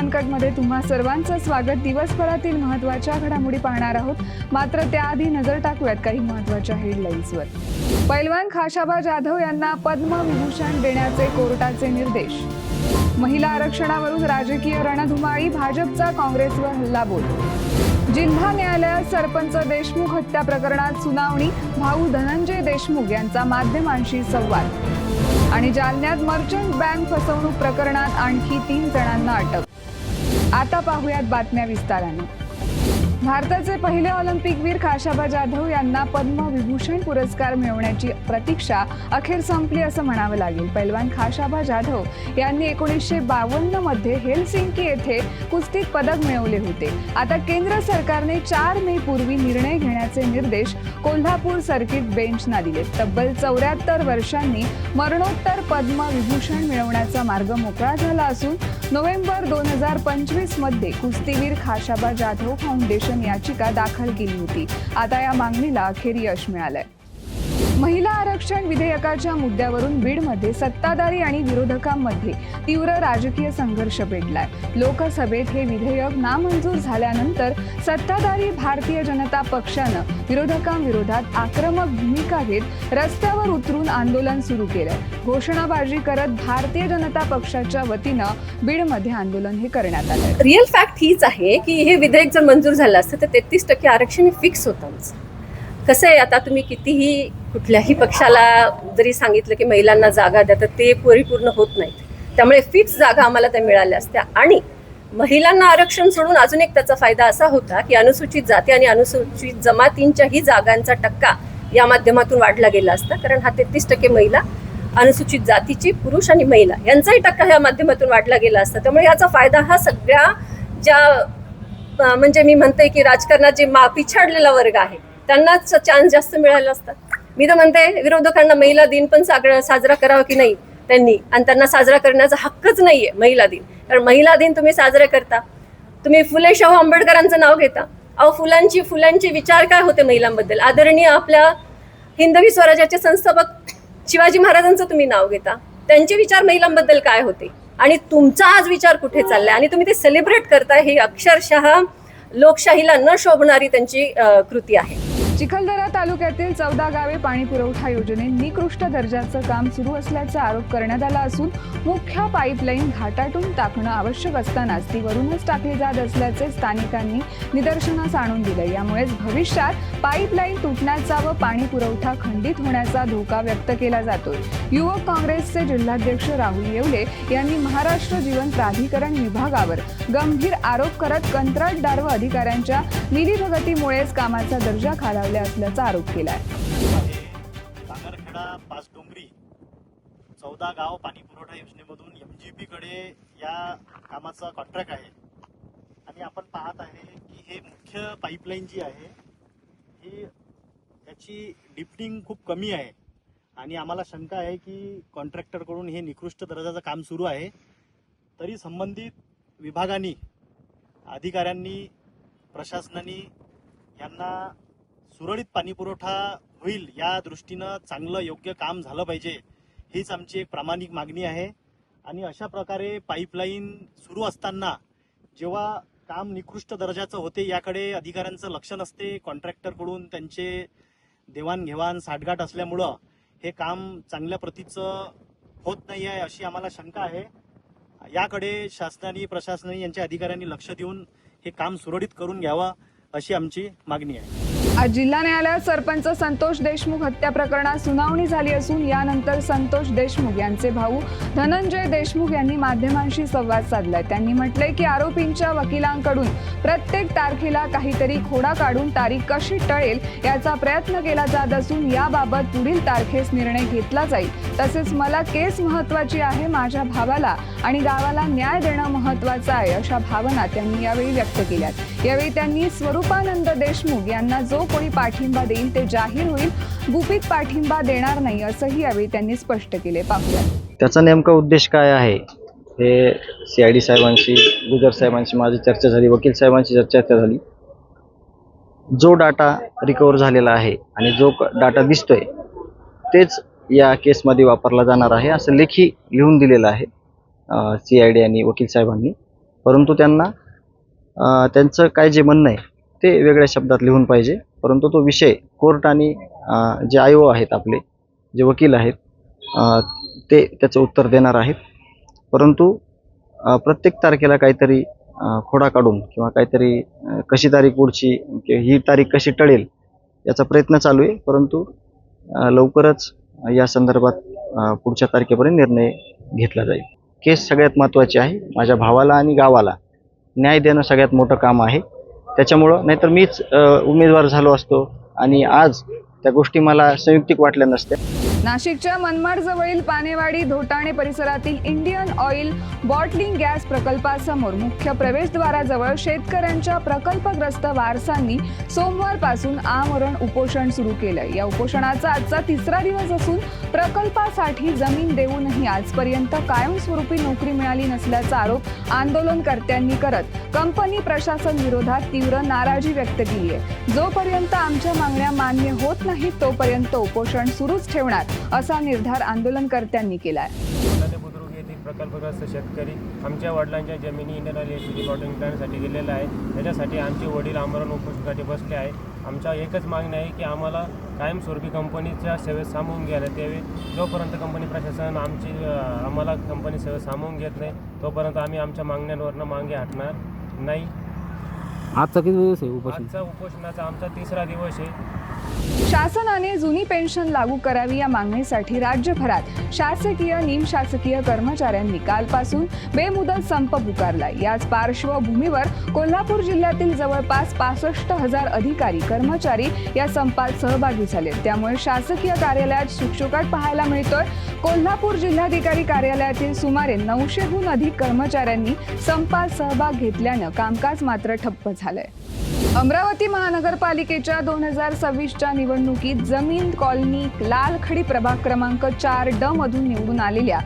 अनकटमध्ये तुम्हा सर्वांचं स्वागत। दिवसभरातील महत्त्वाच्या घडामोडी पाहणार आहोत, मात्र त्याआधी नजर टाकूयात काही महत्त्वाच्या हेडलाईन्सवर। पैलवान खाशाबा जाधव यांना पद्मविभूषण देण्याचे कोर्टाचे निर्देश। महिला आरक्षणावरून राजकीय रणधुमाळी, भाजपचा काँग्रेसवर हल्लाबोल। जिल्हा न्यायालयात सरपंच देशमुख हत्या प्रकरणात सुनावणी, भाऊ धनंजय देशमुख यांचा माध्यमांशी संवाद। आणि जालन्यात मर्चंट बँक फसवणूक प्रकरणात आणखी 3 जणांना अटक। आता पाहूयात बातम्या विस्ताराने। भारताचे पहिले ऑलिम्पिकवीर खाशाबा जाधव यांना पद्मविभूषण पुरस्कार मिळवण्याची प्रतीक्षा अखेर संपली असं म्हणावं लागेल। पैलवान खाशाबा जाधव यांनी 1952 मध्ये हेलसिंकी येथे कुस्तीत पदक मिळवले होते। आता केंद्र सरकारने 4 मे पूर्वी निर्णय घेण्याचे निर्देश कोल्हापूर सर्किट बेंचना दिले। तब्बल 74 वर्षांनी मरणोत्तर पद्मविभूषण मिळवण्याचा मार्ग मोकळा झाला असून नोव्हेंबर 2025 मध्ये कुस्तीवीर खाशाबा जाधव फाउंडेशन याचिका दाखल केली होती। आता या मागणीला अखेर यश मिळालंय। महिला आरक्षण विधेयकाच्या मुद्द्यावरून बीडमध्ये सत्ताधारी आणि विरोधकांमध्ये तीव्र राजकीय संघर्ष पेटलाय। लोकसभेत हे विधेयक नामंजूर झाल्यानंतर सत्ताधारी भारतीय जनता पक्षानं विरोधकांविरोधात आक्रमक भूमिका घेत रस्त्यावर उतरून आंदोलन सुरू केलंय। घोषणाबाजी करत भारतीय जनता पक्षाच्या वतीनं बीडमध्ये आंदोलन हे करण्यात आलंय। रिअल फॅक्ट हीच आहे की हे विधेयक जर मंजूर झालं असतं तर 33% आरक्षण फिक्स होतं। कसं आहे, आता तुम्ही कितीही कुठल्याही पक्षाला जरी सांगितलं की महिलांना जागा द्या तर ते परिपूर्ण होत नाहीत। त्यामुळे फिक्स जागा आम्हाला त्या मिळाल्या असत्या। आणि महिलांना आरक्षण सोडून अजून एक त्याचा फायदा असा होता की अनुसूचित जाती आणि अनुसूचित जमातींच्याही जागांचा टक्का या माध्यमातून वाढला गेला असता, कारण हा 33% महिला, अनुसूचित जातीचे पुरुष आणि महिला यांचाही टक्का ह्या माध्यमातून वाढला गेला असता। त्यामुळे याचा फायदा हा सगळ्या ज्या म्हणजे मी म्हणते की राजकारणात जे पिछाडलेला वर्ग आहे त्यांनाच चान्स जास्त मिळाला असता। मी तर म्हणते विरोधकांना महिला दिन पण साजरा करावा की नाही त्यांनी, आणि त्यांना साजरा करण्याचा हक्कच नाहीये महिला दिन। कारण महिला दिन तुम्ही साजरा करता, तुम्ही फुले शाहू आंबेडकरांचं नाव घेता। फुलांचे विचार काय होते महिलांबद्दल, आदरणीय आपल्या हिंदवी स्वराज्याचे संस्थापक शिवाजी महाराजांचं तुम्ही नाव घेता, त्यांचे विचार महिलांबद्दल काय होते, आणि तुमचा आज विचार कुठे चाललाय आणि तुम्ही ते सेलिब्रेट करताय, हे अक्षरशः लोकशाहीला न शोभणारी त्यांची कृती आहे। चिखलदरा तालुक्यातील 14 गावे पाणी पुरवठा योजनेत निकृष्ट दर्जाचं काम सुरू असल्याचा आरोप करण्यात आला असून मुख्य पाईपलाईन घाटातून टाकणं आवश्यक असतानाच ती वरूनच टाकली जात असल्याचे स्थानिकांनी निदर्शनास आणून दिले। यामुळेच भविष्यात पाईपलाईन तुटण्याचा व पाणी पुरवठा खंडित होण्याचा धोका व्यक्त केला जातोय। युवक काँग्रेसचे जिल्हाध्यक्ष राहुल येवले यांनी महाराष्ट्र जीवन प्राधिकरण विभागावर गंभीर आरोप करत कंत्राटदार व अधिकाऱ्यांच्या मिलीभगतीमुळेच कामाचा दर्जा खालावला असल्याचा आरोप केलाय। सागरखेडा पाचडोंगरी 14 गाव पाणी पुरवठा योजनेमधून MGP कडे या कामाचा कॉन्ट्रॅक्ट आहे, आणि आपण पाहत आहे की हे मुख्य पाईपलाईन जी आहे ही याची डिप्टिंग खूप कमी आहे, आणि आम्हाला शंका आहे की कॉन्ट्रॅक्टरकडून हे निकृष्ट दर्जाचं काम सुरू आहे। तरी संबंधित विभागांनी, अधिकाऱ्यांनी, प्रशासनाने यांना सुरळीत पाणी पुरवठा होईल या दृष्टीनं चांगलं योग्य काम झालं पाहिजे, हीच आमची एक प्रामाणिक मागणी आहे। आणि अशा प्रकारे पाईपलाईन सुरू असताना जेव्हा काम निकृष्ट दर्जाचं होते याकडे अधिकाऱ्यांचं लक्ष नसते, कॉन्ट्रॅक्टरकडून त्यांचे देवाणघेवाण साठगाठ असल्यामुळं हे काम चांगल्या प्रतीचं होत नाही आहे, अशी आम्हाला शंका आहे। याकडे शासनाने, प्रशासनाने, यांच्या अधिकाऱ्यांनी लक्ष देऊन हे काम सुरळीत करून घ्यावं अशी आमची मागणी आहे। आज जिल्हा न्यायालयात सरपंच संतोष देशमुख हत्या प्रकरणात सुनावणी झाली असून यानंतर संतोष देशमुख यांचे भाऊ धनंजय देशमुख यांनी माध्यमांशी संवाद साधलाय। त्यांनी म्हटलंय की आरोपींच्या वकिलांकडून प्रत्येक तारखेला काहीतरी खोडा काढून तारीख कशी टळेल याचा प्रयत्न केला जात असून याबाबत पुढील तारखेस निर्णय घेतला जाईल। तसेच मला केस महत्त्वाची आहे, माझ्या भावाला आणि गावाला न्याय देणं महत्त्वाचं आहे, अशा भावना त्यांनी यावेळी व्यक्त केल्यात। यावेळी त्यांनी स्वरूपानंद देशमुख यांना जो कोणी पाठिंबा देईल ते जाहीर होईल, गुपित पाठिंबा देणार नाही असंही यावेळी त्यांनी स्पष्ट केले। पाहूया त्याचा नेमका उद्देश काय आहे हे CID साहेबांशी, गुजर साहेबांशी माझी चर्चा झाली, वकील साहेबांशी चर्चा झाली। जो डाटा रिकव्हर झालेला आहे आणि जो डाटा दिसतोय तेच या केसमध्ये वापरला जाणार आहे असं लेखी लिहून दिलेलं आहे CID आणि वकील साहेबांनी। परंतु त्यांना त्यांचं काय जे म्हणणं आहे ते वेगळ्या शब्दात लिहून पाहिजे, परंतु तो विषय कोर्ट आणि जे आयो आहेत आपले जे वकील आहेत ते त्याचं उत्तर देणार आहेत. परंतु प्रत्येक तारखेला काहीतरी खोडा काढून किंवा काहीतरी कशी तारीख पुढची ही तारीख कशी टळेल याचा प्रयत्न चालू आहे, परंतु लवकरच या संदर्भात पुढच्या तारखेपर्यंत निर्णय घेतला जाईल. केस सगळ्यात महत्त्वाची आहे. माझ्या भावाला आणि गावाला न्याय देणं सगळ्यात मोठं काम आहे. त्याच्यामुळं नाहीतर मीच उमेदवार झालो असतो आणि आज त्या गोष्टी मला संयुक्तिक वाटल्या नसत्या. नाशिकच्या मनमाड जवळील पानेवाडी धोटाणे परिसरातील इंडियन ऑइल बॉटलिंग गॅस प्रकल्पासमोर मुख्य प्रवेशद्वाराजवळ शेतकऱ्यांच्या प्रकल्पग्रस्त वारसांनी सोमवारपासून आमरण उपोषण सुरू केलंय. या उपोषणाचा आजचा 3रा दिवस असून प्रकल्पासाठी जमीन देऊनही आजपर्यंत कायमस्वरूपी नोकरी मिळाली नसल्याचा आरोप आंदोलनकर्त्यांनी करत कंपनी प्रशासन विरोधात तीव्र नाराजी व्यक्त केली आहे. जोपर्यंत आमच्या मागण्या मान्य होत नाहीत तोपर्यंत उपोषण सुरूच ठेवणार असा निर्धार आंदोलनकर्त्यांनी केलाय. बुद्रुक येथील प्रकल्पग्रस्त शेतकरी आमच्या वडिलांच्या जमिनी इंडियन ऑइल एलपीजी बॉटलिंग प्लॅनसाठी गेलेला आहे. त्याच्यासाठी आमचे वडील आमरण उपोषणासाठी बसले आहे. आमच्या एकच मागणी आहे की आम्हाला कायमस्वरूपी कंपनीच्या सेवेत सामावून घ्यायला यावे. जोपर्यंत कंपनी प्रशासन आम्हाला कंपनी सेवेत सामावून घेत नाही तोपर्यंत आम्ही आमच्या मागण्यांवरनं मागे हटणार नाही. आजचा किती दिवस आहे उपोषण? आजचा उपोषणाचा आमचा 3रा दिवस आहे. शासनाने जुनी पेन्शन लागू करावी या मागणीसाठी राज्यभरात शासकीय निमशासकीय कर्मचाऱ्यांनी कालपासून बेमुदत संप पुकारलाय. याच पार्श्वभूमीवर कोल्हापूर जिल्ह्यातील जवळपास 65,000 अधिकारी कर्मचारी या संपात सहभागी झाले. त्यामुळे शासकीय कार्यालयात शुकशुकाट पाहायला मिळतोय. कोल्हापूर जिल्हाधिकारी कार्यालयातील सुमारे 900हून अधिक कर्मचाऱ्यांनी संपात सहभाग घेतल्यानं कामकाज मात्र ठप्प झालंय. अमरावती महानगरपालिकेच्या 2026च्या निवडणुकीत जमीन कॉलनी लालखडी प्रभाग क्रमांक 4D मधून निवडून आलेल्या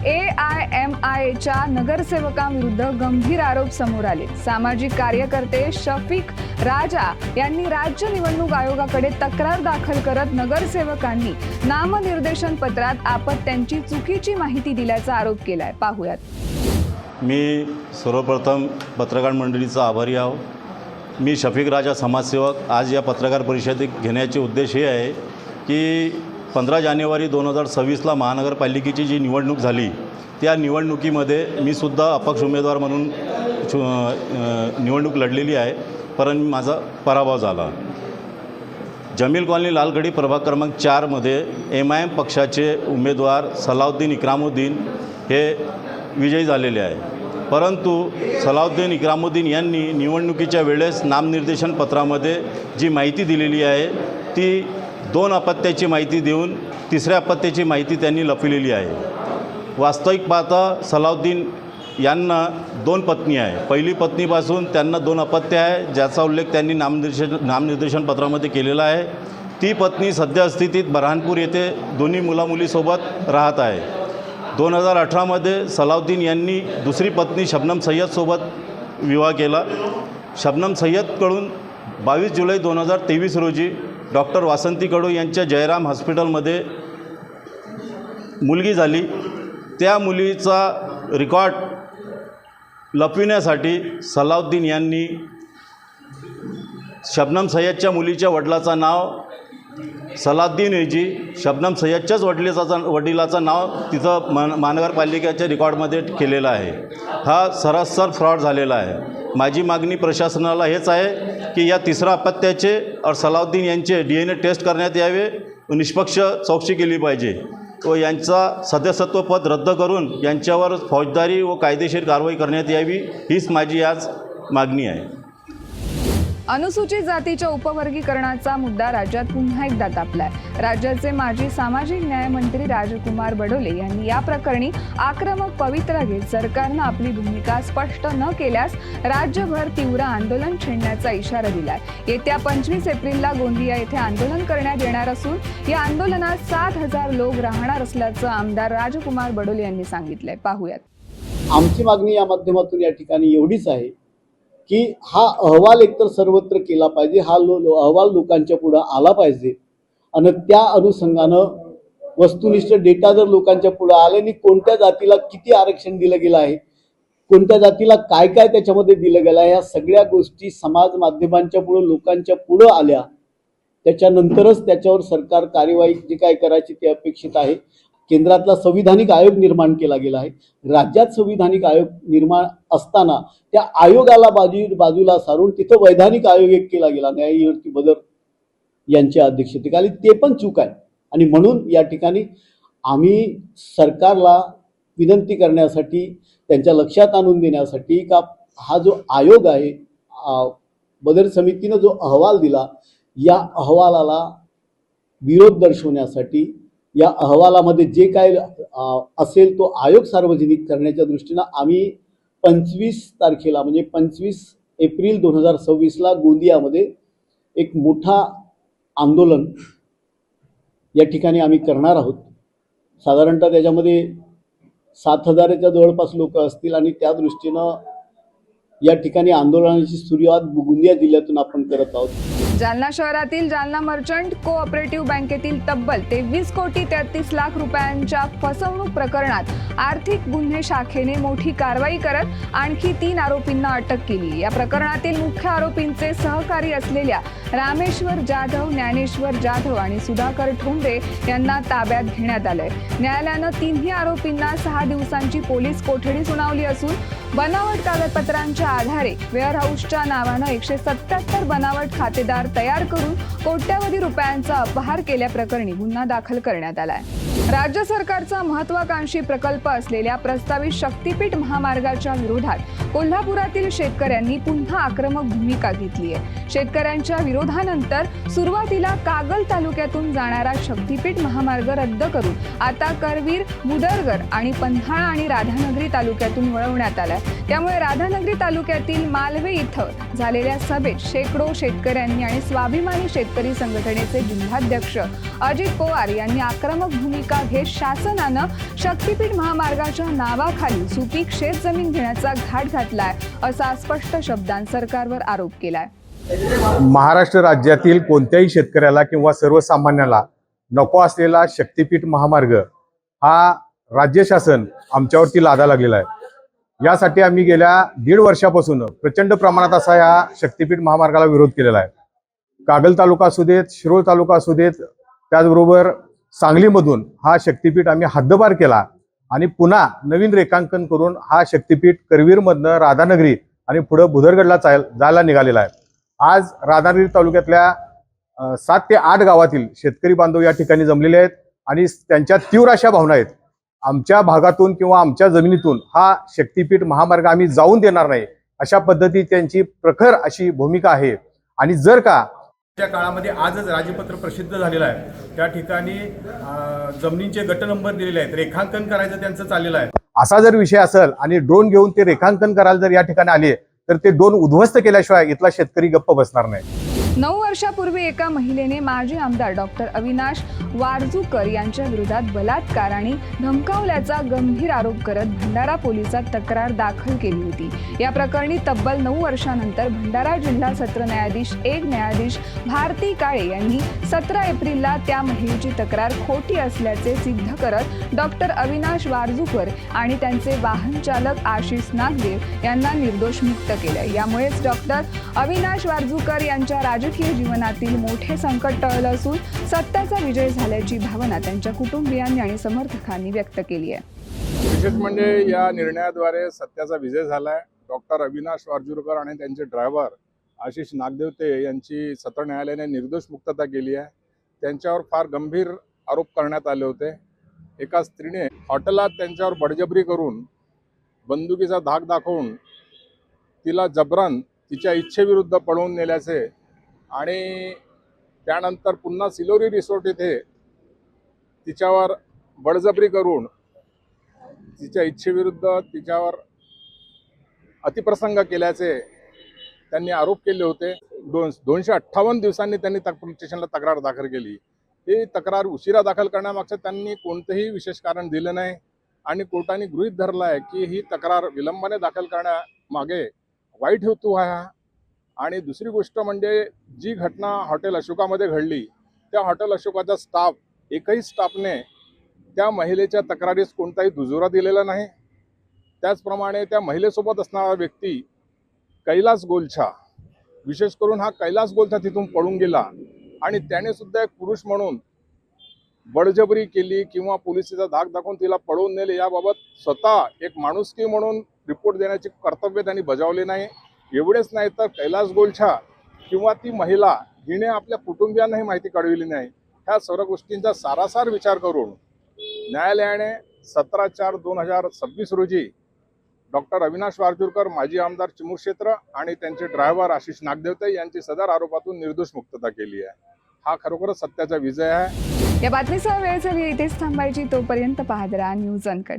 AIMIच्या नगरसेवकांविरुद्ध गंभीर आरोप समोर आले. सामाजिक कार्यकर्ते शफिक राजा यांनी राज्य निवडणूक आयोगाकडे तक्रार दाखल करत नगरसेवकांनी नामनिर्देशन पत्रात आपत्त्यांची चुकीची माहिती दिल्याचा आरोप केलाय. पाहूयात. मी सर्वप्रथम पत्रकार मंडळीचा आभारी आहो. मी शफिक राजा समाजसेवक. आज या पत्रकार परिषदेत घेण्याचे उद्देश हे आहे की 15 जानेवारी 2026ला महानगरपालिकेची जी निवडणूक झाली त्या निवडणुकीमध्ये मी सुद्धा अपक्ष उमेदवार म्हणून निवडणूक लढलेली आहे, परंतु माझा पराभव झाला. जमील कॉलनी लालगडी प्रभाग क्रमांक 4मध्ये MIM पक्षाचे उमेदवार सलाउद्दीन इक्रामुद्दीन हे विजयी झालेले आहे. परंतु सलाउद्दीन इक्रामुद्दीन यांनी निवडणुकीच्या वेळेस नामनिर्देशन पत्रामध्ये जी माहिती दिलेली आहे ती 2 अपत्याची माहिती देऊन 3ऱ्या अपत्याची माहिती त्यांनी लपविलेली आहे. वास्तविक पाहता सलाउद्दीन यांना 2 पत्नी आहे. पहिली पत्नीपासून त्यांना 2 अपत्य आहे, ज्याचा उल्लेख त्यांनी नामनिर्देशन पत्रामध्ये केलेला आहे. ती पत्नी सध्या स्थितीत बऱ्हाणपूर येथे दोन्ही मुलामुलीसोबत राहत आहे. 2018मध्ये सलाउद्दीन यांनी दुसरी पत्नी शबनम सय्यदसोबत विवाह केला. शबनम सय्यदकडून 22 जुलै 2023 रोजी डॉक्टर वासंती कडू यांच्या जयराम हॉस्पिटलमध्ये मुलगी झाली. त्या मुलीचा रेकॉर्ड लपविण्यासाठी सलाउद्दीन यांनी शबनम सय्यदच्या मुलीच्या वडिलाचं नाव सलाउद्दीन ऐवजी शबनम सय्यदच्याच वडिलाचं नाव तिथं महानगरपालिकेच्या रेकॉर्डमध्ये केलेलं आहे. हा सरासर फ्रॉड झालेला आहे. माझी मागणी प्रशासनाला हेच आहे की या 3ऱ्या अपत्याचे और सलाउद्दीन यांचे DNA टेस्ट करण्यात यावे, निष्पक्ष चौकशी केली पाहिजे व यांचा सदस्यत्व पद रद्द करून यांच्यावर फौजदारी व कायदेशीर कारवाई करण्यात यावी, हीच माझी आज मागणी आहे. अनुसूचित जातीच्या उपवर्गीकरणाचा मुद्दा राज्यात पुन्हा एकदा तापलाय. राज्याचे माजी सामाजिक न्याय मंत्री राजकुमार बडोले यांनी या प्रकरणी आक्रमक पवित्रा घेत सरकारनं आपली भूमिका स्पष्ट न केल्यास राज्यभर तीव्र आंदोलन छेडण्याचा इशारा दिलाय. येत्या 25 एप्रिलला गोंदिया येथे आंदोलन करण्यात येणार असून या आंदोलनात 7,000 लोक राहणार असल्याचं आमदार राजकुमार बडोले यांनी सांगितलंय. पाहूयात. आमची मागणी या माध्यमातून या ठिकाणी एवढीच आहे की हा अहवाल एकतर सर्वत्र केला पाहिजे. हा अहवाल लोकांच्या पुढे आला पाहिजे आणि त्या अनुषंगानं वस्तुनिष्ठ डेटा जर लोकांच्या पुढे आले आणि कोणत्या जातीला किती आरक्षण दिलं गेलं आहे, कोणत्या जातीला काय काय त्याच्यामध्ये दिलं गेलं, या सगळ्या गोष्टी समाज माध्यमांच्या पुढं लोकांच्या पुढं आल्या, त्याच्यानंतरच त्याच्यावर सरकार कार्यवाही जी काय करायची ती अपेक्षित आहे. केंद्रातला संविधानिक आयोग निर्माण केला गेला आहे. राज्यात संविधानिक आयोग निर्माण असताना त्या आयोगाला बाजूला सारून तिथं वैधानिक आयोग एक केला गेला न्यायमूर्ती बदर यांच्या अध्यक्षतेखाली. ते पण चूक आहे. आणि म्हणून या ठिकाणी आम्ही सरकारला विनंती करण्यासाठी, त्यांच्या लक्षात आणून देण्यासाठी का हा जो आयोग आहे, बदर समितीनं जो अहवाल दिला, या अहवालाला विरोध दर्शवण्यासाठी, या अहवालामध्ये जे काय असेल तो आयोग सार्वजनिक करण्याच्या दृष्टीनं आम्ही 25 तारखेला म्हणजे 25 एप्रिल 2026ला गोंदियामध्ये एक मोठा आंदोलन या ठिकाणी आम्ही करणार आहोत. साधारणतः त्याच्यामध्ये 7,000च्या जवळपास लोक असतील आणि त्या दृष्टीनं या ठिकाणी आंदोलनाची सुरुवात गोंदिया जिल्ह्यातून आपण करत आहोत. जालना शहरातील जालना मर्चंट कोऑपरेटिव्ह बँकेतील तब्बल 23 कोटी 33 लाख रुपयांच्या फसवणूक प्रकरणात आर्थिक गुन्हे शाखेने मोठी कारवाई करत आणखी 3 आरोपींना अटक केली. या प्रकरणातील मुख्य आरोपींचे सहकारी असलेल्या रामेश्वर जाधव, ज्ञानेश्वर जाधव आणि सुधाकर ठोंबे यांना ताब्यात घेण्यात आलंय. न्यायालयानं 3ही आरोपींना 6 दिवसांची पोलीस कोठडी सुनावली असून बनावट कागदपत्रांच्या आधारे वेअरहाऊसच्या नावानं 177 बनावट खातेदार तयार करून कोट्यावधी रुपयांचा अपहार केल्याप्रकरणी गुन्हा दाखल करण्यात आलाय. राज्य सरकारचा महत्वाकांक्षी प्रकल्प असलेल्या प्रस्तावित शक्तीपीठ महामार्गाच्या विरोधात कोल्हापुरातील शेतकऱ्यांनी पुन्हा आक्रमक भूमिका घेतली आहे. शेतकऱ्यांच्या विरोधानंतर सुरुवातीला कागल तालुक्यातून जाणारा शक्तीपीठ महामार्ग रद्द करून आता करवीर, मुदरगर आणि पन्हाळा आणि राधानगरी तालुक्यातून वळवण्यात आलाय. त्यामुळे राधानगरी तालुक्यातील मालवे इथं झालेल्या सभेत शेकडो शेतकऱ्यांनी आणि स्वाभिमानी शेतकरी संघटनेचे जिल्हाध्यक्ष अजित पवार यांनी आक्रमक भूमिका घेत शासनानं शक्तीपीठ महामार्गाच्या नावाखाली सुपीक शेत जमीन घेण्याचा घाट घातलाय असा स्पष्ट शब्दांत सरकारवर आरोप केलाय. महाराष्ट्र राज्यातील कोणत्याही शेतकऱ्याला किंवा सर्वसामान्याला नको असलेला शक्तीपीठ महामार्ग हा राज्य शासन आमच्यावरती लादा लागलेला आहे. यासाठी आम्ही गेल्या 1.5 वर्षापासून प्रचंड प्रमाणात असा या शक्तीपीठ महामार्गाला विरोध केलेला आहे. कागल तालुका असू देत, शिरोळ तालुका असू देत, त्याचबरोबर सांगलीमधून हा शक्तीपीठ आम्ही हद्दपार केला आणि पुन्हा नवीन रेखांकन करून हा शक्तीपीठ करवीरमधनं राधानगरी आणि पुढं बुधरगडला जायला निघालेला आहे. आज राधानगरी तालुक्यातल्या 7 ते 8 गावातील शेतकरी बांधव या ठिकाणी जमलेले आहेत आणि त्यांच्या तीव्र अशा भावना आहेत. आमच्या भागातून किंवा आमच्या जमिनीतून हा शक्तीपीठ महामार्ग आम्ही जाऊन देणार नाही, अशा पद्धती त्यांची प्रखर अशी भूमिका आहे. आणि जर का त्या काळामध्ये आजच राजपत्र प्रसिद्ध झालेलं आहे, त्या ठिकाणी जमिनींचे गट नंबर दिलेले आहेत, रेखांकन करायचं त्यांचं चाललेलं आहे. असा जर विषय असेल आणि ड्रोन घेऊन ते रेखांकन करायला जर या ठिकाणी आले तर ते ड्रोन उद्ध्वस्त केल्याशिवाय इथला शेतकरी गप्प बसणार नाही. 9 वर्षापूर्वी एका महिलेने माजी आमदार डॉक्टर अविनाश वारजूकर यांच्या विरोधात बलात्कार आणि धमकावल्याचा गंभीर आरोप करत भंडारा पोलिसात तक्रार दाखल केली होती. या प्रकरणी तब्बल 9 वर्षानंतर भंडारा जिल्हा सत्र न्यायाधीश 1 न्यायाधीश भारती काळे यांनी 17 एप्रिलला त्या महिलेची तक्रार खोटी असल्याचे सिद्ध करत डॉक्टर अविनाश वारजूकर आणि त्यांचे वाहन चालक आशिष नागदेव यांना निर्दोष मुक्त केले. यामुळेच डॉक्टर अविनाश वारजूकर यांच्या राजकीय जीवनातील मोठे संकट टळलं असून सत्याचा विजय झाल्याची भावना त्यांच्या कुटुंबियांनी आणि समर्थकांनी व्यक्त केली आहे. विशेष म्हणजे या निर्णयाद्वारे सत्याचा विजय झालाय. डॉक्टर अविनाश वारजूकर आणि त्यांचे ड्रायव्हर आशिष नागदेवते यांची सत्र न्यायालयाने निर्दोष मुक्तता केली आहे. त्यांच्यावर फार गंभीर आरोप करण्यात आले होते. एका स्त्रीने हॉटेलात त्यांच्यावर बळजबरी करून बंदुकीचा धाक दाखवून तिला जबरन तिच्या इच्छेविरुद्ध पळवून नेल्याचे आणि त्यानंतर पुन्हा सिलोरी रिसोर्ट येथे तिच्यावर बळजबरी करून तिच्या इच्छेविरुद्ध तिच्यावर अतिप्रसंग केल्याचे त्यांनी आरोप केले होते. 258 दिवसांनी त्यांनी पोलीस स्टेशनला तक्रार दाखल केली. ही तक्रार उशिरा दाखल करण्यामागचं त्यांनी कोणतेही विशेष कारण दिलं नाही आणि कोर्टाने गृहीत धरलं आहे की ही तक्रार विलंबाने दाखल करण्यामागे वाईट हेतू आहे. आणि दुसरी गोष्ट म्हणजे जी घटना हॉटेल अशोकामध्ये घडली, त्या हॉटेल अशोकाचा स्टाफ, एकही स्टाफने त्या महिलेच्या तक्रारीस कोणताही दुजोरा दिलेला नाही. त्याचप्रमाणे त्या महिलेसोबत असणारा व्यक्ती कैलास गोलछा, विशेष करून हा कैलास गोलछा तिथून पळून गेला आणि त्याने सुद्धा एक पुरुष म्हणून बळजबरी केली किंवा पोलिसीचा धाक दाखवून तिला पळवून नेले, याबाबत स्वतः एक माणुसकी म्हणून रिपोर्ट देण्याचे कर्तव्य त्यांनी बजावले नाही. एवढेच नाही तर कैलास गोलछा किंवा ती महिला हिने आपल्या कुटुंबियांनाही माहिती कळविली नाही. ह्या सर्व गोष्टींचा सारासार विचार करून न्यायालयाने 17/4/2026 रोजी डॉक्टर अविनाश वारजूरकर, माजी आमदार चिमूर क्षेत्र आणि त्यांचे ड्रायव्हर आशिष नागदेवते यांची सदर आरोपातून निर्दोष मुक्तता केली आहे. हा खरोखरच सत्याचा विजय आहे. या बातमीसह वेळ झाली इथेच थांबायची. तोपर्यंत पाहत राहा न्यूज अनकट.